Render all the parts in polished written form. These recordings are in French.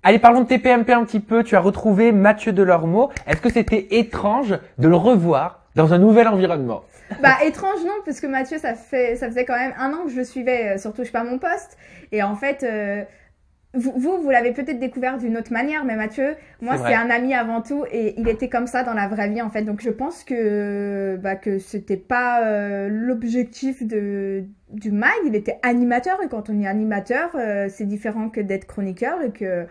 Allez, parlons de TPMP un petit peu. Tu as retrouvé Mathieu Delormeau. Est-ce que c'était étrange de le revoir dans un nouvel environnement? Bah étrange non, parce que Mathieu, ça faisait quand même 1 an que je le suivais sur Touche pas mon poste. Et en fait, vous l'avez peut-être découvert d'une autre manière, mais Mathieu, moi c'est un ami avant tout et il était comme ça dans la vraie vie en fait. Donc je pense que c'était pas l'objectif du mag. Il était animateur et quand on est animateur, c'est différent que d'être chroniqueur et que.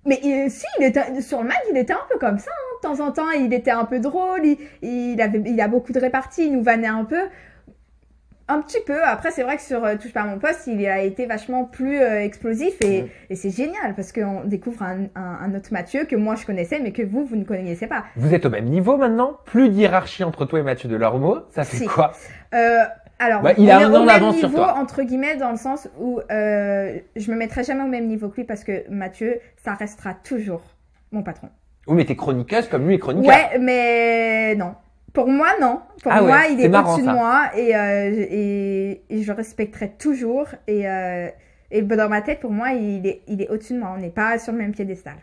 Mais si, il était sur le mag, il était un peu comme ça. Hein. De temps en temps, il était un peu drôle. Il a beaucoup de réparties. Il nous vannait un peu. Un petit peu. Après, c'est vrai que sur Touche pas à mon poste, il a été vachement plus explosif et c'est génial parce qu'on découvre un autre Mathieu que moi je connaissais mais que vous ne connaissiez pas. Vous êtes au même niveau maintenant? Plus de hiérarchie entre toi et Mathieu Delormeau? Ça fait quoi? Alors, il a un an d'avance sur toi. Entre guillemets, dans le sens où je me mettrai jamais au même niveau que lui parce que Mathieu, ça restera toujours mon patron. Oui, mais t'es chroniqueuse comme lui est chroniqueur. Ouais, mais non. Pour moi, non. Pour moi, il est au-dessus de moi et je respecterai toujours. Et dans ma tête, pour moi, il est au-dessus de moi. On n'est pas sur le même piédestal.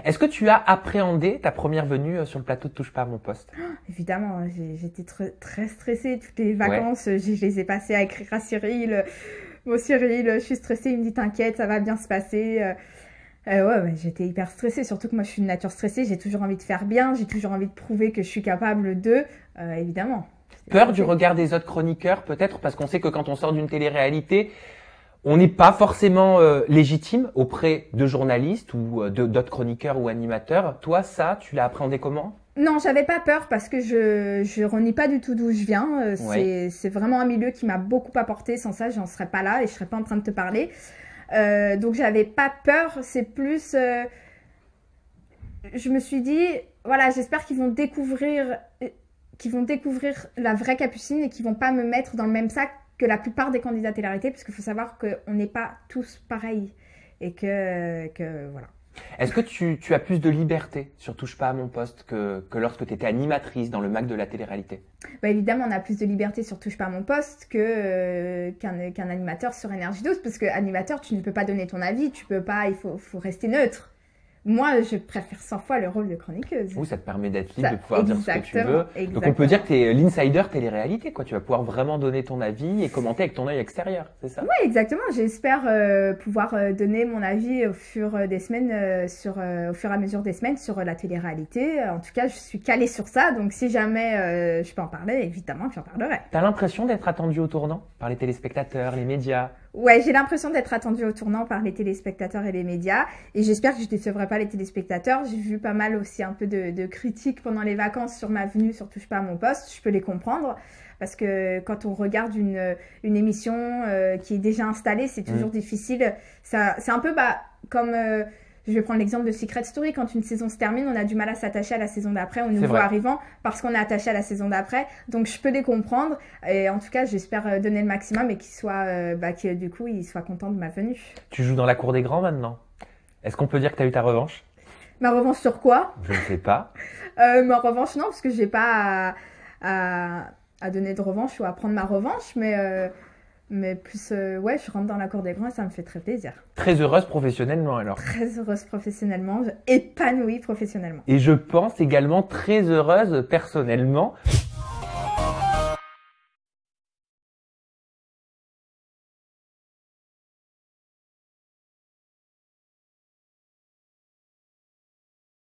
Est-ce que tu as appréhendé ta première venue sur le plateau de Touche pas à mon poste? Évidemment, j'étais très stressée. Toutes les vacances, je les ai passées à écrire à Cyril. Bon, Cyril, je suis stressée. Il me dit t'inquiète, ça va bien se passer. Ouais, j'étais hyper stressée, surtout que moi je suis une nature stressée, j'ai toujours envie de faire bien, j'ai toujours envie de prouver que je suis capable de, évidemment. Peur du regard des autres chroniqueurs peut-être, parce qu'on sait que quand on sort d'une télé-réalité, on n'est pas forcément légitime auprès de journalistes ou d'autres chroniqueurs ou animateurs. Toi, ça, tu l'as appréhendé comment? Non, j'avais pas peur parce que je renie pas du tout d'où je viens. C'est vraiment un milieu qui m'a beaucoup apporté, sans ça j'en serais pas là et je serais pas en train de te parler. Donc j'avais pas peur, c'est plus je me suis dit voilà, j'espère qu'ils vont découvrir la vraie Capucine et qu'ils vont pas me mettre dans le même sac que la plupart des candidats télé-réalité parce qu'il faut savoir qu'on n'est pas tous pareils et que voilà. Est-ce que tu as plus de liberté sur Touche pas à mon poste que lorsque tu étais animatrice dans le mag de la télé-réalité? Bah évidemment, on a plus de liberté sur Touche pas à mon poste qu'un animateur sur Énergie 12 parce que animateur, tu ne peux pas donner ton avis, tu peux pas, il faut rester neutre. Moi, je préfère 100 fois le rôle de chroniqueuse. Oui, ça te permet d'être libre, de pouvoir dire ce que tu veux. Exactement. Donc on peut dire que tu es l'insider télé-réalité, quoi. Tu vas pouvoir vraiment donner ton avis et commenter avec ton œil extérieur, c'est ça? Oui, exactement. J'espère pouvoir donner mon avis au fur des semaines, au fur et à mesure des semaines sur la télé-réalité. En tout cas, je suis calée sur ça. Donc si jamais je peux en parler, évidemment que j'en parlerai. T'as l'impression d'être attendue au tournant par les téléspectateurs, les médias? Ouais, j'ai l'impression d'être attendue au tournant par les téléspectateurs et les médias. Et j'espère que je ne décevrai pas les téléspectateurs. J'ai vu pas mal aussi un peu de critiques pendant les vacances sur ma venue sur Touche pas à mon poste. Je peux les comprendre. Parce que quand on regarde une émission qui est déjà installée, c'est toujours difficile. C'est un peu comme... je vais prendre l'exemple de Secret Story. Quand une saison se termine, on a du mal à s'attacher à la saison d'après, au nouveau arrivant, parce qu'on est attaché à la saison d'après. Donc, je peux les comprendre. Et en tout cas, j'espère donner le maximum et que du coup, ils soient contents de ma venue. Tu joues dans la cour des grands maintenant. Est-ce qu'on peut dire que tu as eu ta revanche? Ma revanche sur quoi? Je ne sais pas. Ma revanche, non, parce que j'ai pas à donner de revanche ou à prendre ma revanche, mais plus, ouais, je rentre dans la cour des grands et ça me fait très plaisir. Très heureuse professionnellement alors? Très heureuse professionnellement, épanouie professionnellement. Et je pense également très heureuse personnellement.